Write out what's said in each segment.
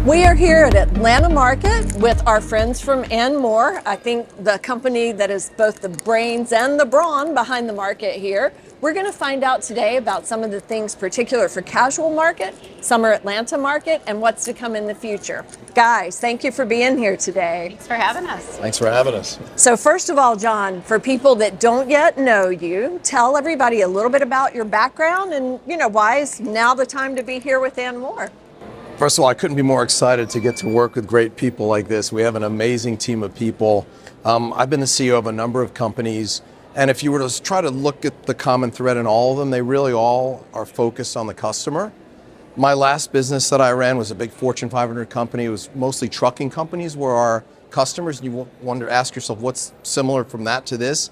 We are here at Atlanta Market with our friends from ANDMORE. I think the company that is both the brains and the brawn behind the market here. We're going to find out today about some of the things particular for casual market, summer Atlanta market, and what's to come in the future. Guys, thank you for being here today. Thanks for having us. Thanks for having us. So first of all, John, for people that don't yet know you, tell everybody a little bit about your background and, why is now the time to be here with ANDMORE? First of all, I couldn't be more excited to get to work with great people like this. We have an amazing team of people. I've been the CEO of a number of companies, and if you were to try to look at the common thread in all of them, they really all are focused on the customer. My last business that I ran was a big Fortune 500 company. It was mostly trucking companies were our customers, and you wonder, ask yourself, what's similar from that to this?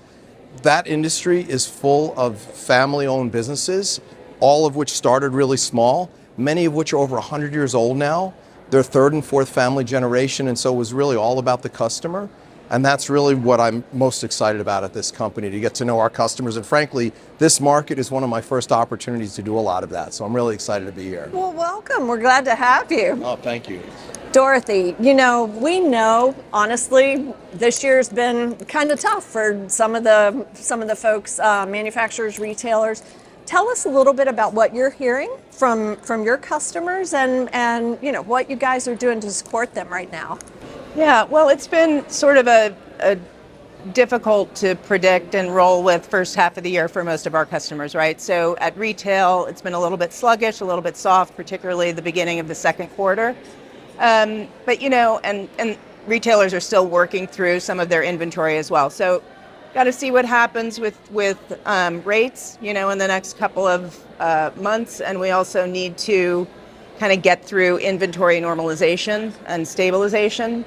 That industry is full of family-owned businesses, all of which started really small, many of which are over 100 years old now. They're third and fourth family generation, and so it was really all about the customer. And that's really what I'm most excited about at this company, to get to know our customers. And frankly, this market is one of my first opportunities to do a lot of that. So I'm really excited to be here. Well, welcome. We're glad to have you. Oh, thank you. Dorothy, we know, honestly, this year's been kind of tough for some of the folks, manufacturers, retailers. Tell us a little bit about what you're hearing from your customers and what you guys are doing to support them right now. Yeah, well, it's been sort of a difficult to predict and roll with first half of the year for most of our customers, right? So at retail, it's been a little bit sluggish, a little bit soft, particularly the beginning of the second quarter. And retailers are still working through some of their inventory as well. So got to see what happens with rates, in the next couple of months. And we also need to kind of get through inventory normalization and stabilization.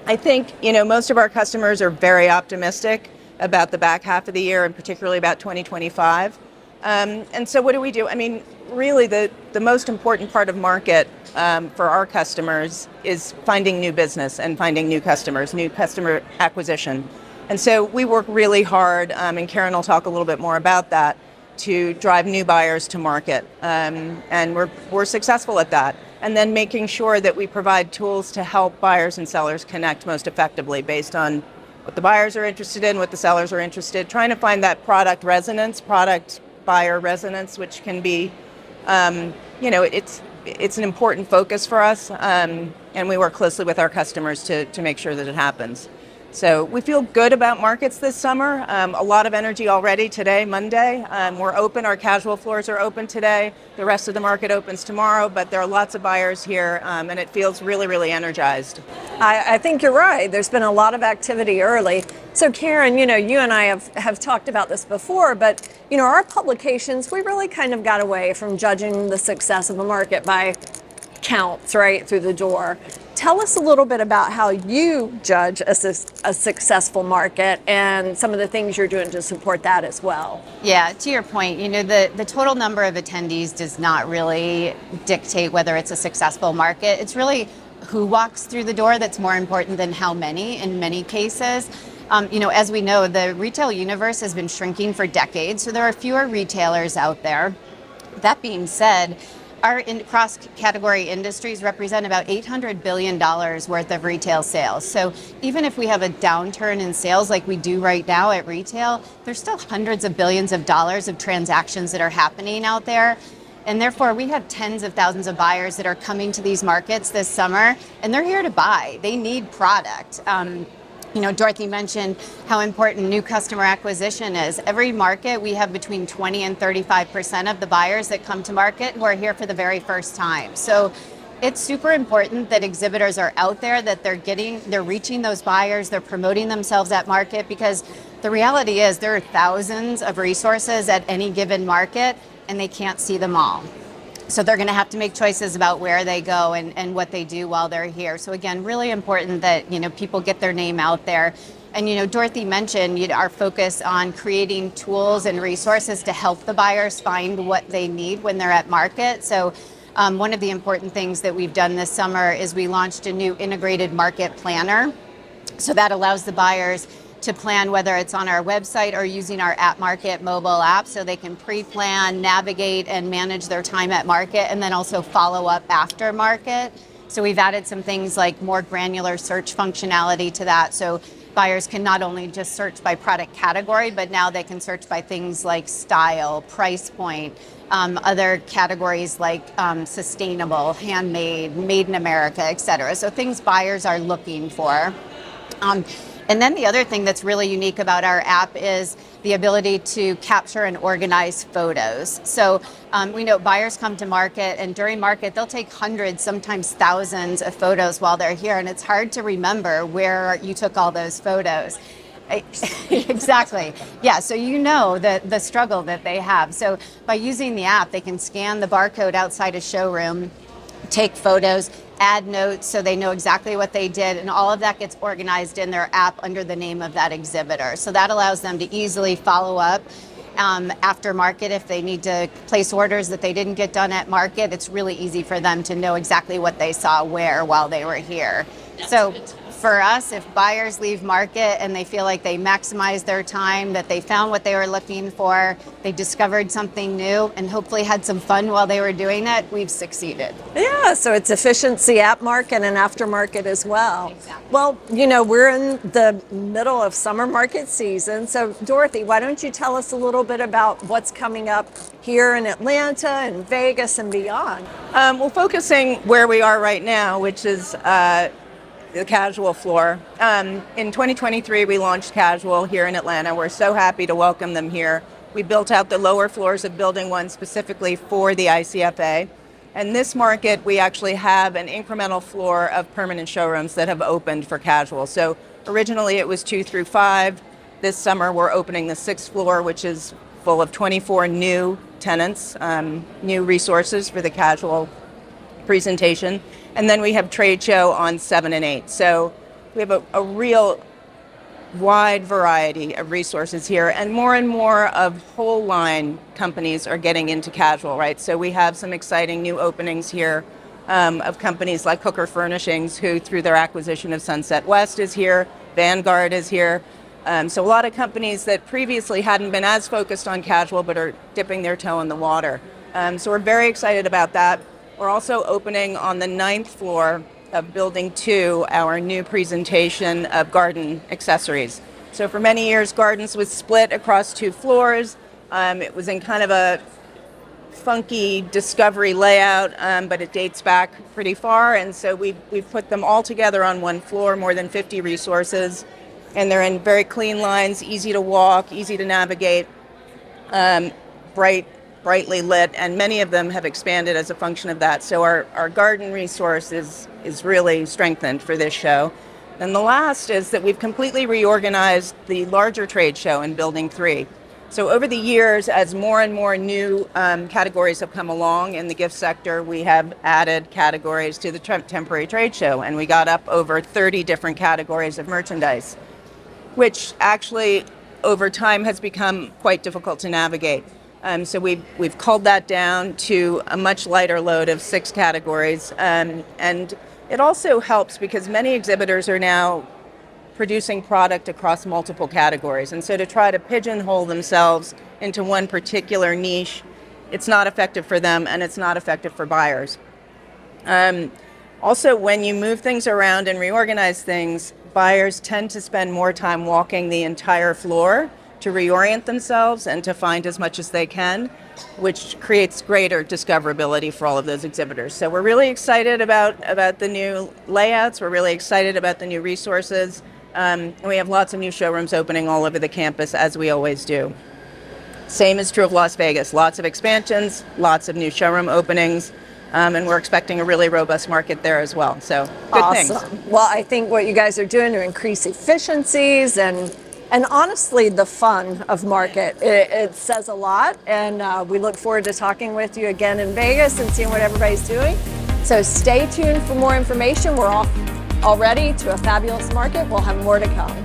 I think, most of our customers are very optimistic about the back half of the year and particularly about 2025. And so what do we do? I mean, really the most important part of market for our customers is finding new business and finding new customers, new customer acquisition. And so we work really hard, and Karen will talk a little bit more about that, to drive new buyers to market. And we're successful at that. And then making sure that we provide tools to help buyers and sellers connect most effectively based on what the buyers are interested in, what the sellers are interested, trying to find that product resonance, product buyer resonance, which can be, it's an important focus for us. And we work closely with our customers to make sure that it happens. So we feel good about markets this summer. A lot of energy already today, Monday. We're open. Our casual floors are open today. The rest of the market opens tomorrow, but there are lots of buyers here, and it feels really, really energized. I think you're right. There's been a lot of activity early. So Karen, you and I have talked about this before, but our publications, we really kind of got away from judging the success of a market by counts right through the door. Tell us a little bit about how you judge a successful market and some of the things you're doing to support that as well. Yeah, to your point, the total number of attendees does not really dictate whether it's a successful market. It's really who walks through the door that's more important than how many in many cases. As we know, the retail universe has been shrinking for decades, so there are fewer retailers out there. That being said, our cross-category industries represent about $800 billion worth of retail sales. So even if we have a downturn in sales like we do right now at retail, there's still hundreds of billions of dollars of transactions that are happening out there. And therefore, we have tens of thousands of buyers that are coming to these markets this summer, and they're here to buy. They need product. Dorothy mentioned how important new customer acquisition is. Every market, we have between 20 and 35% of the buyers that come to market who are here for the very first time. So it's super important that exhibitors are out there, that they're reaching those buyers, they're promoting themselves at market, because the reality is there are thousands of resources at any given market, and they can't see them all. So they're going to have to make choices about where they go and what they do while they're here. So again, really important that people get their name out there. And Dorothy mentioned our focus on creating tools and resources to help the buyers find what they need when they're at market. So one of the important things that we've done this summer is we launched a new integrated market planner. So that allows the buyers to plan, whether it's on our website or using our At Market mobile app, so they can pre-plan, navigate, and manage their time at market, and then also follow up after market. So we've added some things like more granular search functionality to that. So buyers can not only just search by product category, but now they can search by things like style, price point, other categories like sustainable, handmade, made in America, et cetera. So things buyers are looking for. And then the other thing that's really unique about our app is the ability to capture and organize photos. So we know buyers come to market, and during market, they'll take hundreds, sometimes thousands of photos while they're here, and it's hard to remember where you took all those photos. Exactly. Yeah, so you know the struggle that they have. So by using the app, they can scan the barcode outside a showroom, take photos, add notes so they know exactly what they did, and all of that gets organized in their app under the name of that exhibitor. So that allows them to easily follow up after market if they need to place orders that they didn't get done at market. It's really easy for them to know exactly what they saw where while they were here. So for us, if buyers leave market and they feel like they maximized their time, that they found what they were looking for, they discovered something new, and hopefully had some fun while they were doing it, we've succeeded. Yeah, so it's efficiency at market and aftermarket as well. Exactly. Well, you know, we're in the middle of summer market season. So Dorothy, why don't you tell us a little bit about what's coming up here in Atlanta and Vegas and beyond? Well, focusing where we are right now, which is the casual floor. In 2023, we launched casual here in Atlanta. We're so happy to welcome them here. We built out the lower floors of Building 1 specifically for the ICFA. And this market, we actually have an incremental floor of permanent showrooms that have opened for casual. So originally it was 2 through 5. This summer we're opening the 6th floor, which is full of 24 new tenants, new resources for the casual presentation. And then we have trade show on 7 and 8. So we have a real wide variety of resources here, and more of whole line companies are getting into casual, right? So we have some exciting new openings here of companies like Hooker Furnishings, who through their acquisition of Sunset West is here, Vanguard is here. So a lot of companies that previously hadn't been as focused on casual but are dipping their toe in the water. So we're very excited about that. We're also opening on the 9th floor of Building 2 our new presentation of garden accessories. So for many years, gardens was split across 2 floors. It was in kind of a funky discovery layout, but it dates back pretty far. And so we've put them all together on one floor, more than 50 resources. And they're in very clean lines, easy to walk, easy to navigate, brightly lit, and many of them have expanded as a function of that. So our garden resource is really strengthened for this show. And the last is that we've completely reorganized the larger trade show in Building 3. So over the years, as more and more new categories have come along in the gift sector, we have added categories to the temporary trade show, and we got up over 30 different categories of merchandise, which actually over time has become quite difficult to navigate. So we've culled that down to a much lighter load of 6 categories. And it also helps because many exhibitors are now producing product across multiple categories. And so to try to pigeonhole themselves into one particular niche, it's not effective for them and it's not effective for buyers. Also, when you move things around and reorganize things, buyers tend to spend more time walking the entire floor to reorient themselves and to find as much as they can, which creates greater discoverability for all of those exhibitors. So we're really excited about the new layouts. We're really excited about the new resources. And we have lots of new showrooms opening all over the campus, as we always do. Same is true of Las Vegas. Lots of expansions, lots of new showroom openings. And we're expecting a really robust market there as well. So good Awesome. things. Well, I think what you guys are doing to increase efficiencies and honestly, the fun of market, it says a lot. And we look forward to talking with you again in Vegas and seeing what everybody's doing. So stay tuned for more information. We're off already to a fabulous market. We'll have more to come.